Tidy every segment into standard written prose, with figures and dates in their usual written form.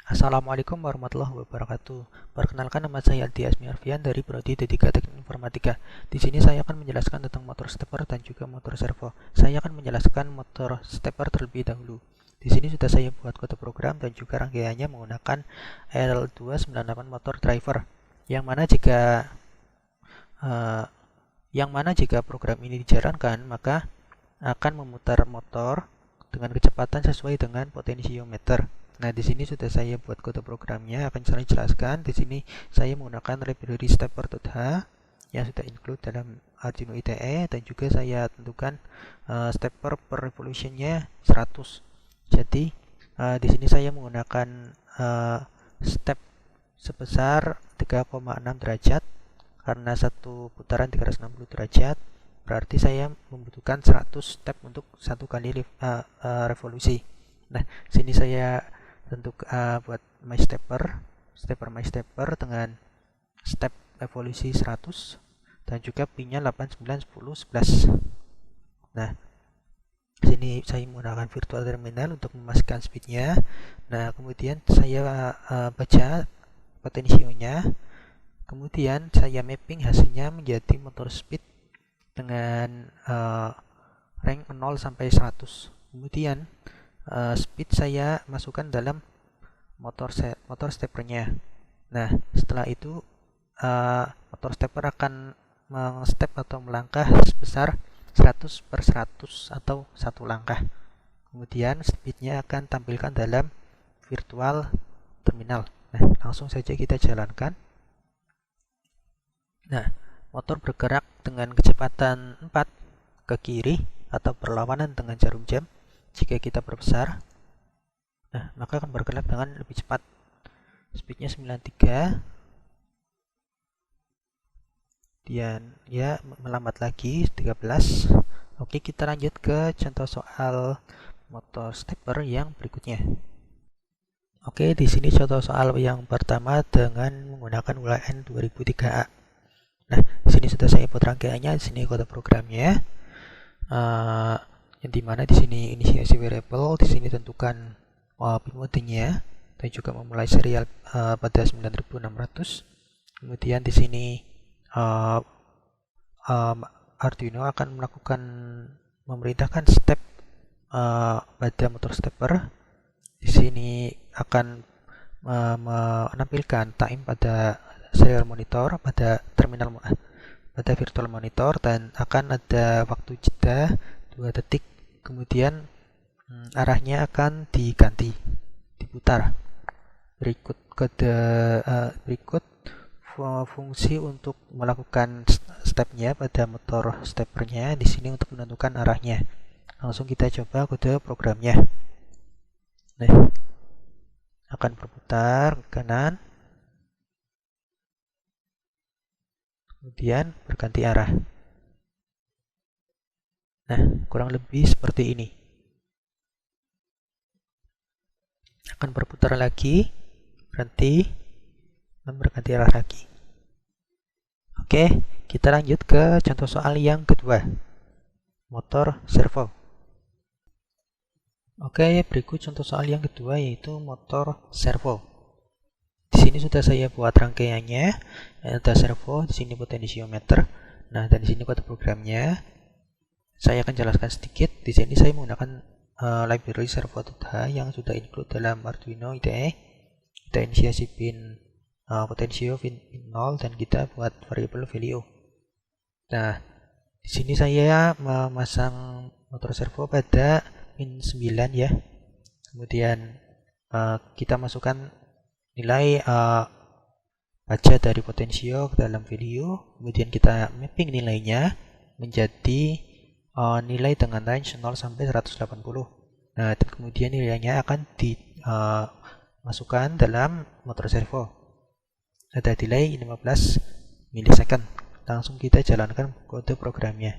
Assalamualaikum warahmatullahi wabarakatuh. Perkenalkan, nama saya Aldi Asmi Arfian dari Prodi D3 Teknik Informatika. Di sini saya akan menjelaskan tentang motor stepper dan juga motor servo. Saya akan menjelaskan motor stepper terlebih dahulu. Di sini sudah saya buat kode program dan juga rangkaiannya menggunakan L298 motor driver. Yang mana jika eh, program ini dijalankan, maka akan memutar motor dengan kecepatan sesuai dengan potensiometer. Nah, di sini sudah saya buat kode programnya, akan saya jelaskan. Di sini saya menggunakan library stepper.h yang sudah include dalam Arduino IDE, dan juga saya tentukan stepper per revolutionnya 100. Jadi di sini saya menggunakan step sebesar 3,6 derajat karena satu putaran 360 derajat. Berarti saya membutuhkan 100 step untuk satu kali revolusi. Nah, sini saya bentuk buat my stepper my stepper dengan step evolusi 100 dan juga pinnya 8, 9, 10, 11. Nah, sini saya menggunakan virtual terminal untuk memastikan speednya. Nah, kemudian saya baca potensionya, kemudian saya mapping hasilnya menjadi motor speed dengan rank 0 sampai 100. Kemudian speed saya masukkan dalam motor steppernya. Nah, setelah itu motor stepper akan mengstep atau melangkah sebesar 100 per 100 atau satu langkah. Kemudian speednya akan tampilkan dalam virtual terminal. Nah, langsung saja kita jalankan. Nah, motor bergerak dengan kecepatan 4 ke kiri atau berlawanan dengan jarum jam. Jika kita perbesar, nah, maka akan bergerak dengan lebih cepat. Speednya 93. Dan ya melambat lagi 13. Oke, kita lanjut ke contoh soal motor stepper yang berikutnya. Oke, di sini contoh soal yang pertama dengan menggunakan ULN 2003A. Nah, di sini sudah saya buat rangkaiannya, di sini kode programnya. Yang dimana di sini inisiasi variable, di sini tentukan pin modenya, dan juga memulai serial pada 9600. Kemudian di sini Arduino akan memerintahkan step pada motor stepper. Di sini akan menampilkan time pada serial monitor, pada virtual monitor, dan akan ada waktu jeda 2 detik. Kemudian arahnya akan diputar. Berikut fungsi untuk melakukan stepnya pada motor steppernya di sini untuk menentukan arahnya. Langsung kita coba kode programnya. Nah, akan berputar ke kanan, kemudian berganti arah. Nah, kurang lebih seperti ini. Akan berputar lagi, berhenti, dan berganti arah lagi. Oke, kita lanjut ke contoh soal yang kedua, motor servo. Oke, berikut contoh soal yang kedua yaitu motor servo. Di sini sudah saya buat rangkaiannya. Ada servo, di sini potensiometer. Nah, dan di sini kode programnya. Saya akan jelaskan sedikit. Di sini saya menggunakan library servo.h yang sudah include dalam Arduino IDE. Kita inisiasi pin potensio pin 0 dan kita buat variable value. Nah, di sini saya memasang motor servo pada pin 9 ya. Kemudian kita masukkan nilai baca dari potensio ke dalam value. Kemudian kita mapping nilainya menjadi nilai dengan range 0 sampai 180. Nah, dan kemudian nilainya akan dimasukkan dalam motor servo. Ada delay 15 milisecond. Langsung kita jalankan kode programnya.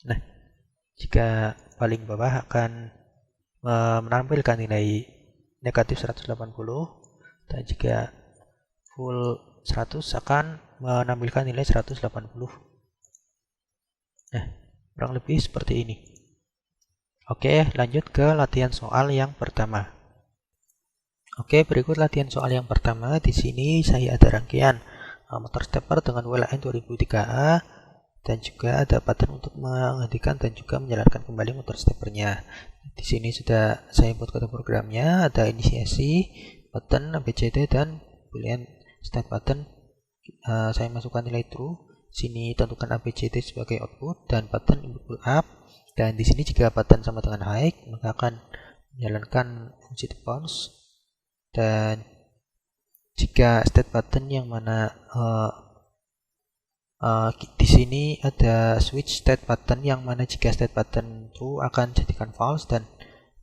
Nah, jika paling bawah akan menampilkan nilai negatif 180, dan jika full 100 akan menampilkan nilai 180. Nah, kurang lebih seperti ini. Oke, lanjut ke latihan soal yang pertama. Oke, berikut latihan soal yang pertama. Di sini saya ada rangkaian motor stepper dengan WLAN 2003A dan juga ada button untuk menghentikan dan juga menjalankan kembali motor steppernya. Di sini sudah saya buat kode programnya, ada inisiasi, button, ABCD, dan boolean start button. Saya masukkan nilai true. Sini tentukan ABCD sebagai output dan button input pull up. Dan di sini jika button sama dengan high, maka akan menjalankan fungsi bounce. Dan jika state button yang mana di sini ada switch state button yang mana jika state button true akan jadikan false dan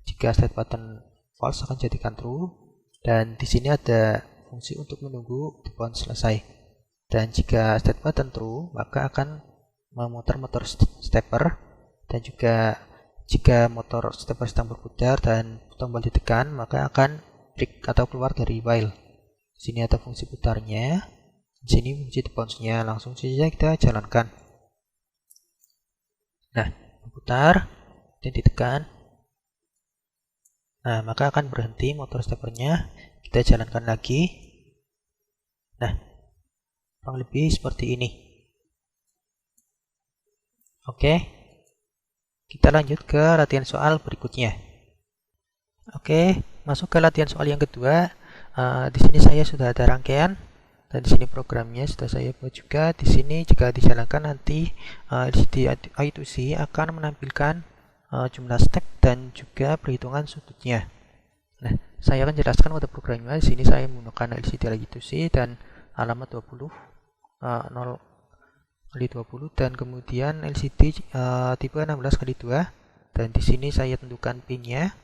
jika state button false akan jadikan true. Dan di sini ada fungsi untuk menunggu bounce selesai. Dan jika state button true maka akan memutar motor stepper, dan juga jika motor stepper sedang berputar dan tombol ditekan maka akan break atau keluar dari while. Di sini ada fungsi putarnya, di sini fungsi bounce-nya. Langsung saja kita jalankan. Nah, putar dan ditekan. Nah, maka akan berhenti motor steppernya. Kita jalankan lagi. Nah, kurang lebih seperti ini. Oke, kita lanjut ke latihan soal berikutnya. Oke, masuk ke latihan soal yang kedua. Di sini saya sudah ada rangkaian dan di sini programnya sudah saya buat juga. Di sini jika dijalankan nanti LCD I2C akan menampilkan jumlah step dan juga perhitungan sudutnya. Nah, saya akan jelaskan pada programnya. Di sini saya menggunakan LCD I2C dan alamat 20 0x20 dan kemudian LCD tipe 16x2, dan di sini saya tentukan pinnya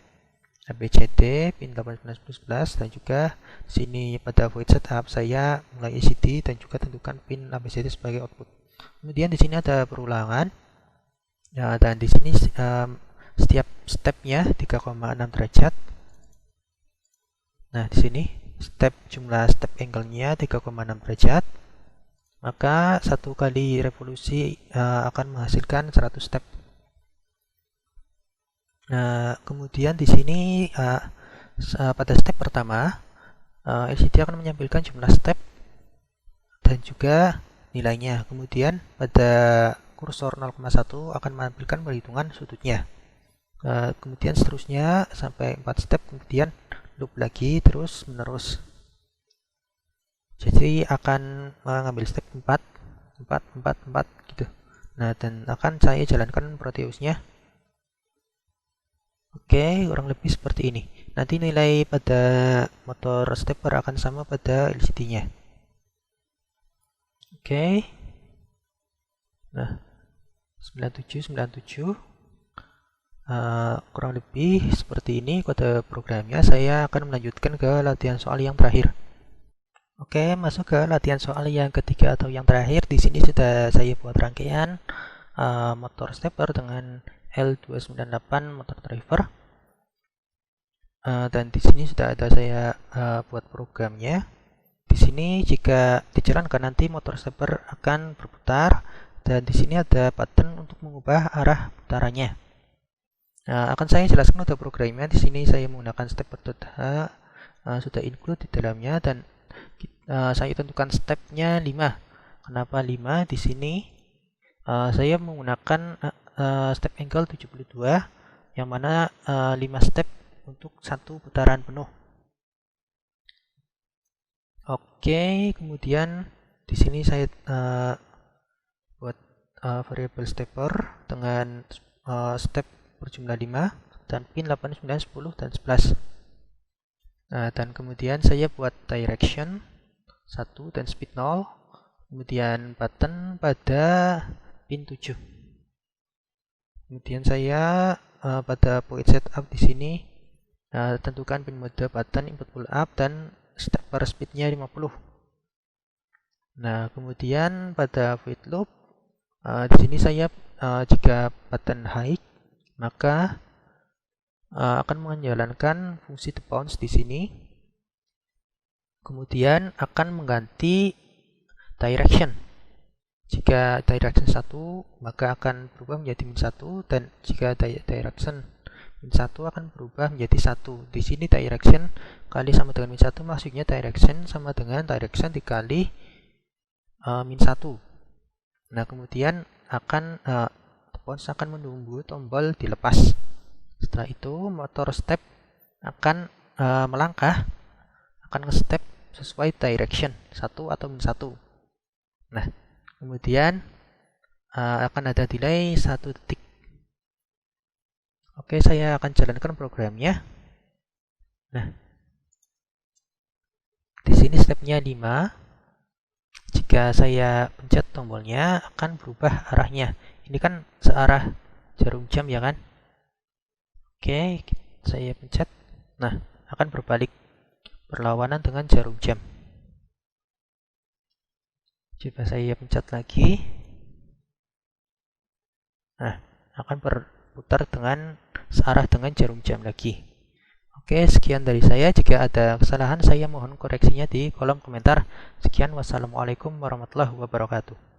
ABCD, pin 8, 9, 10, 11, dan juga sini pada void setup saya mulai LCD dan juga tentukan pin ABCD sebagai output. Kemudian di sini ada perulangan, dan di sini setiap stepnya 3,6 derajat. Nah, di sini jumlah step angle-nya 3,6 derajat. Maka satu kali revolusi akan menghasilkan 100 step. Nah, kemudian di sini pada step pertama LCD akan menyampaikan jumlah step dan juga nilainya. Kemudian pada kursor 0,1 akan menampilkan perhitungan sudutnya. Kemudian seterusnya sampai 4 step, kemudian loop lagi terus menerus. Jadi akan mengambil step 4 gitu. Nah, dan akan saya jalankan Proteusnya. Oke, kurang lebih seperti ini. Nanti nilai pada motor stepper akan sama pada LCD-nya. Oke. Nah, 97 kurang lebih seperti ini kode programnya. Saya akan melanjutkan ke latihan soal yang terakhir. Oke, masuk ke latihan soal yang ketiga atau yang terakhir. Di sini sudah saya buat rangkaian motor stepper dengan L298 motor driver, dan di sini sudah ada saya buat programnya. Di sini jika dijalankan nanti motor stepper akan berputar, dan di sini ada button untuk mengubah arah putarannya. Akan saya jelaskan pada programnya. Di sini saya menggunakan stepper.h, sudah include di dalamnya, dan saya tentukan stepnya 5. Kenapa 5? Di sini saya menggunakan step angle 72 yang mana 5 step untuk satu putaran penuh. Oke, kemudian di sini saya buat variable stepper dengan step berjumlah 5 dan pin 8, 9, 10, dan 11. Dan kemudian saya buat direction 1 dan speed 0, kemudian button pada pin 7. Kemudian saya pada void setup di sini tentukan pin mode button input pull up dan stepper speednya 50. Nah, kemudian pada void loop di sini saya jika button high maka akan menjalankan fungsi bounce di sini. Kemudian akan mengganti direction. Jika direction 1 maka akan berubah menjadi min 1, dan jika direction min 1 akan berubah menjadi 1. Di sini direction kali sama dengan min 1 maksudnya direction sama dengan direction dikali min 1. Nah, kemudian pons akan menunggu tombol dilepas. Setelah itu motor step akan melangkah, akan nge-step sesuai direction 1 atau min 1. Nah, kemudian akan ada delay 1 detik. Oke, saya akan jalankan programnya. Nah, di sini stepnya 5. Jika saya pencet tombolnya akan berubah arahnya. Ini kan searah jarum jam ya kan? Oke, saya pencet. Nah, akan berbalik berlawanan dengan jarum jam. Coba saya pencet lagi. Nah, akan berputar dengan searah dengan jarum jam lagi. Oke, sekian dari saya. Jika ada kesalahan, saya mohon koreksinya di kolom komentar. Sekian, wassalamualaikum warahmatullahi wabarakatuh.